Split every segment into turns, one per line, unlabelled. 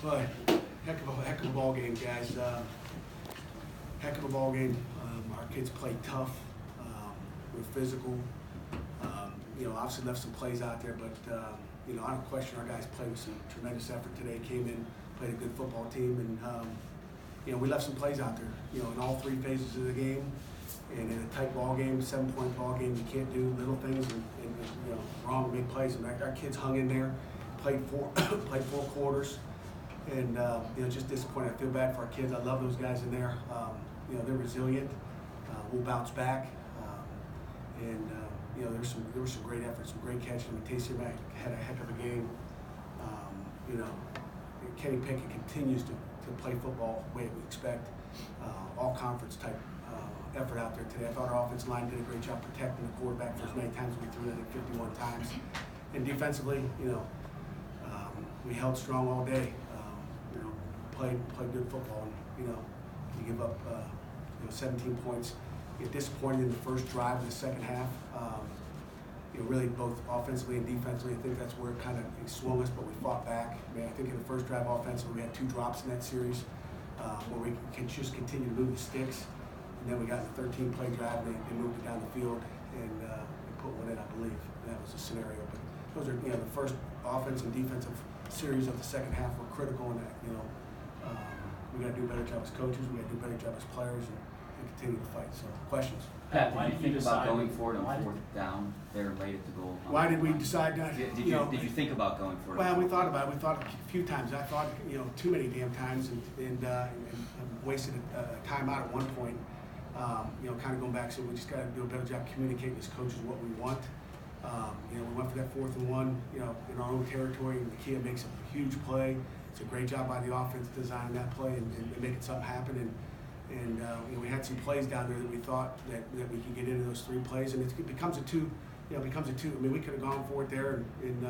Well, heck of a ball game, guys. Heck of a ball game. Our kids played tough. We're physical. Obviously left some plays out there, but I don't question our guys played with some tremendous effort today. Came in, played a good football team, and we left some plays out there. In all three phases of the game, and in a tight ball game, 7-point ball game, you can't do little things and wrong big plays. And our kids hung in there, played four quarters, and just disappointed. I feel bad for our kids. I love those guys in there. They're resilient. We'll bounce back, there was some great efforts, some great catching. Matacey Mack had a heck of a game. Kenny Pickett continues to play football the way we expect. All conference type effort out there today. I thought our offensive line did a great job protecting the quarterback for as many times as we threw it, I think 51 times. And defensively, we held strong all day. Played good football. And, you give up 17 points. You're disappointed in the first drive of the second half. Really both offensively and defensively. I think that's where it kind of swung us, but we fought back. I think in the first drive offensively, we had 2 drops in that series where we can just continue to move the sticks. And then we got the 13-play drive, and they moved it down the field and put one in, I believe. And that was the scenario. But those are, the first offense and defensive series of the second half were critical in that, we got to do a better job as coaches, we got to do a better job as players, and continue to fight. So, questions?
Pat, why did you think about going for it on 4th down there late at the goal?
Why did we decide that?
Did you think about going for it?
Well, we thought about it. We thought a few times. I thought, too many damn times, and wasted a timeout at one point. Kind of going back, so we just got to do a better job communicating as coaches what we want. We went for that 4th and 1, in our own territory. And Kia makes a huge play. It's a great job by the offense designing that play and making something happen. And we had some plays down there that we thought that we could get into those 3 plays, and it becomes a 2. I mean, we could have gone for it there and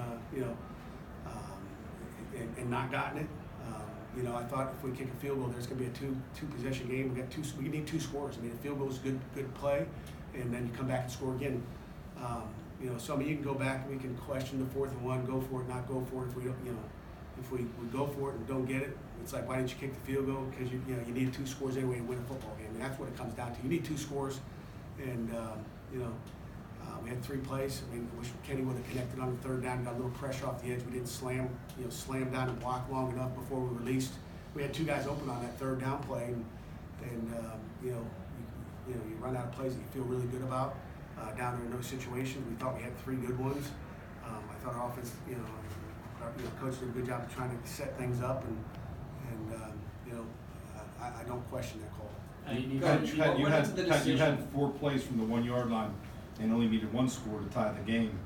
not gotten it. I thought if we kick a field goal, there's going to be a two possession game. We need 2 scores. I mean, a field goal is good play, and then you come back and score again. So I mean, you can go back and we can question the 4th and 1, go for it, not go for it. If we don't, if we go for it and don't get it, it's like, why didn't you kick the field goal? Because you need 2 scores anyway to win a football game, and that's what it comes down to. You need 2 scores, and we had 3 plays. I mean, I wish Kenny would have connected on the 3rd down. Got a little pressure off the edge. We didn't slam down and block long enough before we released. We had 2 guys open on that 3rd down play, and you run out of plays that you feel really good about down there in those situations. We thought we had 3 good ones. I thought our offense, our coach did a good job of trying to set things up, and I don't question that call.
You had 4 plays from the 1-yard line and only needed 1 score to tie the game.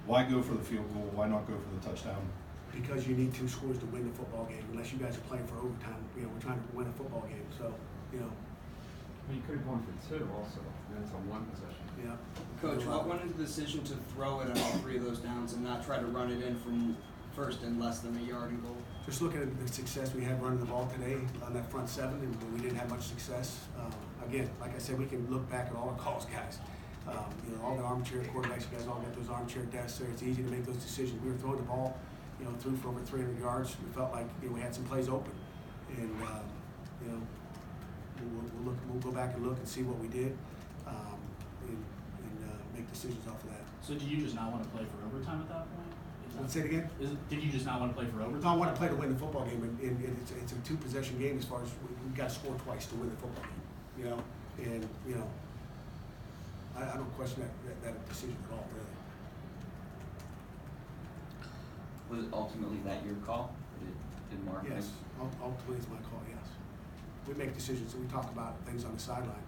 Why go for the field goal? Why not go for the touchdown?
Because you need 2 scores to win the football game. Unless you guys are playing for overtime, we're trying to win a football game. So,
Well, you could have gone for 2 also. That's a 1 possession.
Yeah.
Coach, what went into the decision to throw it on all 3 of those downs and not try to run it in from first and less than a yard and goal?
Just looking at the success we had running the ball today on that front 7, and we didn't have much success. Again, like I said, we can look back at all the calls, guys. All the armchair quarterbacks, you guys all got those armchair desks there. It's easy to make those decisions. We were throwing the ball, through for over 300 yards. We felt like we had some plays open, and we'll go back and look and see what we did, and make decisions off of that.
So do you just not want to play for overtime at that point?
Let's say it again.
Did you just not want to play for overtime?
No, I want to play to win the football game, and it's a 2-possession game as far as we've got to score twice to win the football game. And I don't question that decision at all, really.
Was it ultimately that your call? Did Mark?
Yes, ultimately it's my call. Yes, we make decisions and we talk about things on the sideline,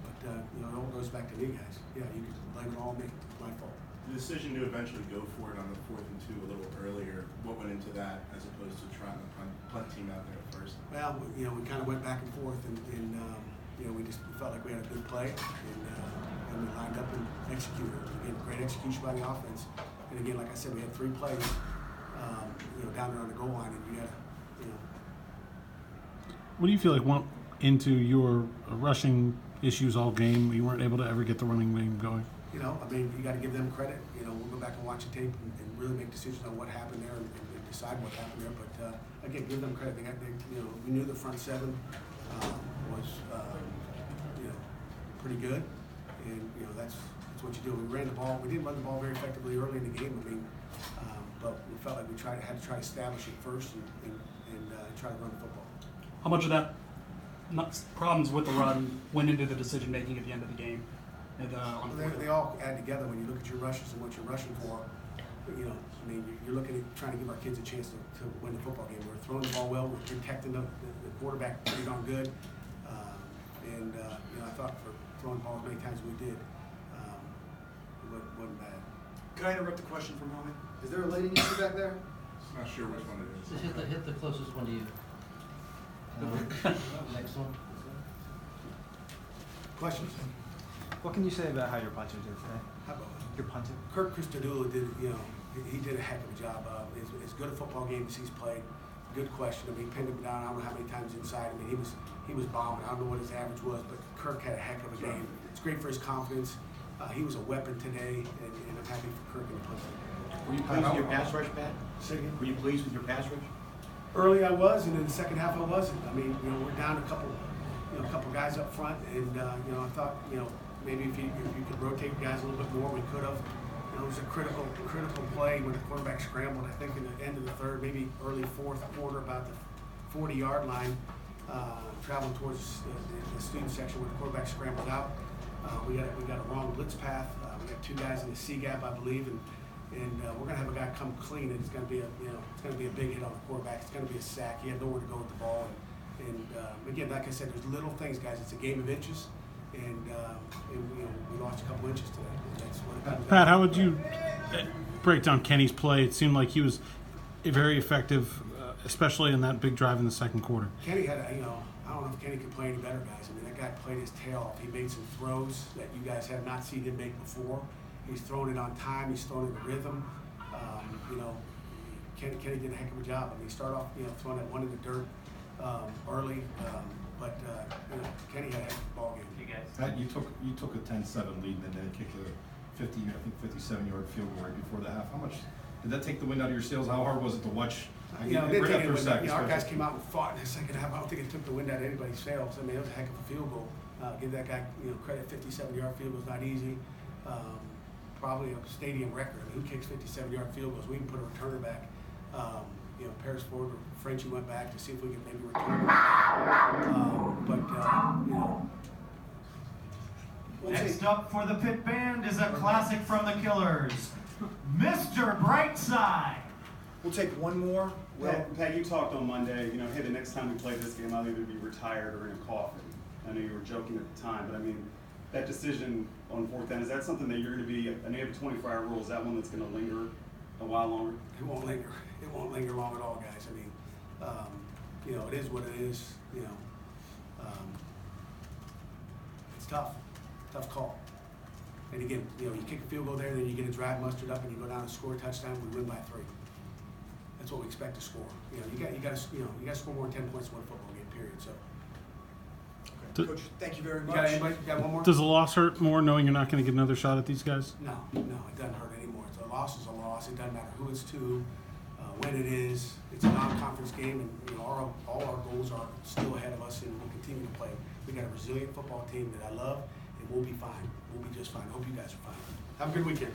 but it all goes back to me, guys. Yeah, you can blame it all on me. It's my fault.
The decision to eventually go for it on the 4th and 2 a little earlier, what went into that as opposed to trying to punt team out there at first?
Well, we kind of went back and forth, and we felt like we had a good play, and we lined up and executed. Again, great execution by the offense. And again, like I said, we had 3 plays, down there on the goal line, and you got to,
What do you feel like went into your rushing issues all game? You weren't able to ever get the running game going.
you know, I mean, you gotta give them credit. You know, we'll go back and watch the tape and really make decisions on what happened there and decide what happened there. But, again, give them credit. You know, we knew the front seven, was, you know, pretty good. And, you know, that's what you do. We ran the ball. We didn't run the ball very effectively early in the game. I mean, but we felt like we had to try to establish it first and try to run the football.
How much of that problems with the run went into the decision making at the end of the game? And, on the
They all add together when you look at your rushes and what you're rushing for. You know, I mean, you're looking at trying to give our kids a chance to win the football game. We're throwing the ball well. We're protecting the quarterback pretty darn good. You know, I thought for throwing the ball as many times as we did, it wasn't bad.
Can I interrupt a question for a moment? Is there a lighting issue back there?
Just not sure which one it is.
Just hit the closest one to you. Next one.
Questions?
What can you say about how your punter did today?
How about
Your punter?
Kirk Christodoulou did, you know, he did a heck of a job. As good a football game as he's played. Good question. I mean, pinned him down. I don't know how many times inside. I mean, he was bombing. I don't know what his average was, but Kirk had a heck of a game. It's great for his confidence. He was a weapon today, and I'm happy for Kirk in the punter.
Were you pleased with your pass rush, Pat?
Say again?
Were you pleased with your pass rush?
Early I was, and in the second half I wasn't. I mean, you know, we're down a couple guys up front, and you know, I thought, you know, maybe if you could rotate guys a little bit more, we could have. You know, it was a critical play when the quarterback scrambled. I think in the end of the third, maybe early fourth quarter, about the 40-yard line, traveling towards the student section where the quarterback scrambled out. We got a wrong blitz path. We got two guys in the C gap, I believe, and we're gonna have a guy come clean, and it's gonna be a big hit on the quarterback. It's gonna be a sack. He had nowhere to go with the ball, and again, like I said, there's little things, guys. It's a game of inches, and you know, we lost a couple inches today. That's what it comes down
Pat,
to.
how would you break down Kenny's play? It seemed like he was very effective, especially in that big drive in the second quarter.
Kenny had, you know, I don't know if Kenny could play any better, guys. I mean, that guy played his tail off. He made some throws that you guys have not seen him make before. He's throwing it on time. He's throwing it in rhythm. You know, Kenny did a heck of a job. I mean, he started off, you know, throwing that one in the dirt early, but you know, Kenny had a heck of a ball game.
Pat, you took a 10-7 lead and then kicked a 57-yard field goal right before the half. How much did that take the wind out of your sails? How hard was it to watch?
You know, they
right
take
after a sack,
you know, our guys
especially?
came out and fought in the second half. I don't think it took the wind out of anybody's sails. I mean, it was a heck of a field goal. Give that guy, you know, credit. 57-yard field goal is not easy. Probably a stadium record. I mean, who kicks 57-yard field goals? We can put a returner back. You know, Paris Ford or Frenchie went back to see if we could maybe return. You know.
Next up for the Pitt Band is a classic from the Killers, Mr. Brightside.
We'll take one more.
Pat, you talked on Monday, you know, hey, the next time we play this game, I'll either be retired or in a coffin. I know you were joking at the time, but I mean, that decision on fourth down, is that something that you're going to be, I know you have a 24-hour rule, is that one that's going to linger a while longer?
It won't linger. It won't linger long at all, guys. I mean, you know, it is what it is. You know, it's tough call. And again, you know, you kick a field goal there, then you get a drive mustered up, and you go down and score a touchdown. We win by 3. That's what we expect to score. You know, you got to score more than 10 points to win a football game. Period. So.
Coach, thank you very much.
You got one more?
Does the loss hurt more knowing you're not going to get another shot at these guys?
No, it doesn't hurt anymore. A loss is a loss. It doesn't matter who it's to, when it is. It's a non-conference game, and you know, all our goals are still ahead of us, and we'll continue to play. We got a resilient football team that I love, and we'll be fine. We'll be just fine. Hope you guys are fine. Have a good weekend.